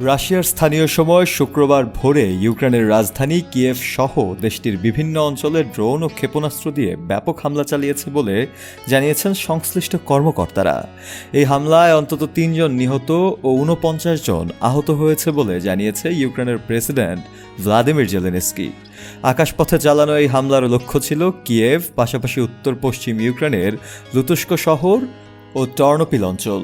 রাশিয়ার স্থানীয় সময় শুক্রবার ভোরে ইউক্রেনের রাজধানী কিয়েভ সহ দেশটির বিভিন্ন অঞ্চলে ড্রোন ও ক্ষেপণাস্ত্র দিয়ে ব্যাপক হামলা চালিয়েছে বলে জানিয়েছেন সংশ্লিষ্ট কর্মকর্তারা। এই হামলায় অন্তত ৩ জন নিহত ও ৪৯ জন আহত হয়েছে বলে জানিয়েছে ইউক্রেনের প্রেসিডেন্ট ভ্লাদিমির জেলেনস্কি। আকাশপথে চালানো এই হামলার লক্ষ্য ছিল কিয়েভ, পাশাপাশি উত্তর পশ্চিম ইউক্রেনের লুতুস্ক শহর ও টর্নোপিল অঞ্চল।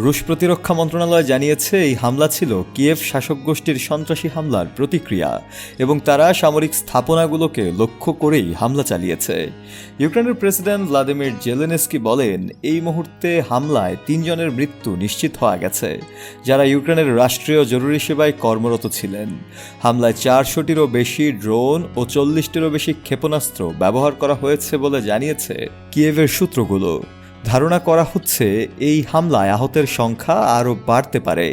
রুশ প্রতিরক্ষা মন্ত্রণালয় জানিয়েছে এই হামলা ছিল কিয়েভ শাসক গোষ্ঠীর সন্ত্রাসী হামলার প্রতিক্রিয়া এবং তারা সামরিক স্থাপনাগুলোকে লক্ষ্য করেই হামলা চালিয়েছে। ইউক্রেনের প্রেসিডেন্ট ভ্লাদিমির জেলেনস্কি বলেন, এই মুহূর্তে হামলায় ৩ জনের মৃত্যু নিশ্চিত হওয়া গেছে, যারা ইউক্রেনের রাষ্ট্রীয় জরুরি সেবায় কর্মরত ছিলেন। হামলায় ৪০০টিরও বেশি ড্রোন ও ৪০টিরও বেশি ক্ষেপণাস্ত্র ব্যবহার করা হয়েছে বলে জানিয়েছে কিয়েভের সূত্রগুলো। ধারণা করা হচ্ছে এই হামলায় আহতের সংখ্যা আরও বাড়তে পারে।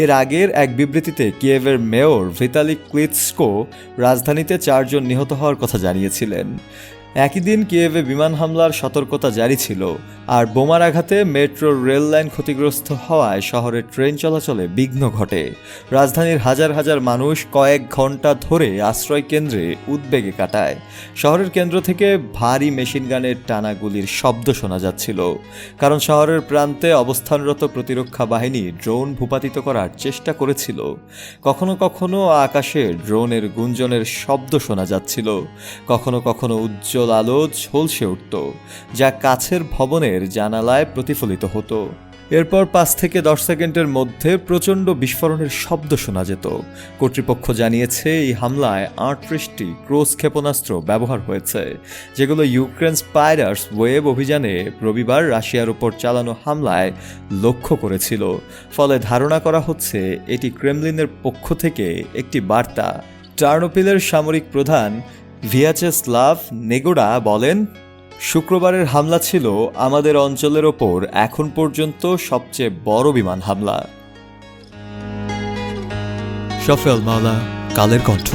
এর আগের এক বিবৃতিতে কিয়েভের মেয়র ভিতালি ক্লিচকো রাজধানীতে ৪ জন নিহত হওয়ার কথা জানিয়েছিলেন। একই দিন কিয়েভে বিমান হামলার সতর্কতা জারি ছিল, আর বোমার আঘাতে মেট্রো রেল লাইন ক্ষতিগ্রস্ত হওয়ায় শহরের ট্রেন চলাচলে বিঘ্ন ঘটে। রাজধানীর হাজার হাজার মানুষ কয়েক ঘন্টা ধরে আশ্রয় কেন্দ্রে উদ্বেগে কাটায়। শহরের কেন্দ্র থেকে ভারী মেশিনগানের টানা গুলির শব্দ শোনা যাচ্ছিল, কারণ শহরের প্রান্তে অবস্থানরত প্রতিরক্ষা বাহিনী ড্রোন ভূপাতিত করার চেষ্টা করেছিল। কখনো কখনো আকাশে ড্রোনের গুঞ্জনের শব্দ শোনা যাচ্ছিল, কখনো কখনো উজ্জ্বল আলো ঝলসে উঠত, যা কাছের ভবনের জানালায় প্রতিফলিত হতো। এরপর ৫ থেকে ১০ সেকেন্ডের মধ্যে প্রচণ্ড বিস্ফোরণের শব্দ শোনা যেত। কর্তৃপক্ষ জানিয়েছে এই হামলায় ৩৮টি ক্রুজ ক্ষেপণাস্ত্র ব্যবহার হয়েছে, যেগুলো ইউক্রেন স্পাইডার্স ওয়েব অভিযানে রবিবার রাশিয়ার উপর চালানো হামলায় লক্ষ্য করেছিল। ফলে ধারণা করা হচ্ছে এটি ক্রেমলিনের পক্ষ থেকে একটি বার্তা। টার্নোপিলের সামরিক প্রধান ভিয়াচেস্লাভ নেগোডা বলেন, শুক্রবারের হামলা ছিল আমাদের অঞ্চলের ওপর এখন পর্যন্ত সবচেয়ে বড় বিমান হামলা। শফেল মাওলা, কালের কণ্ঠ।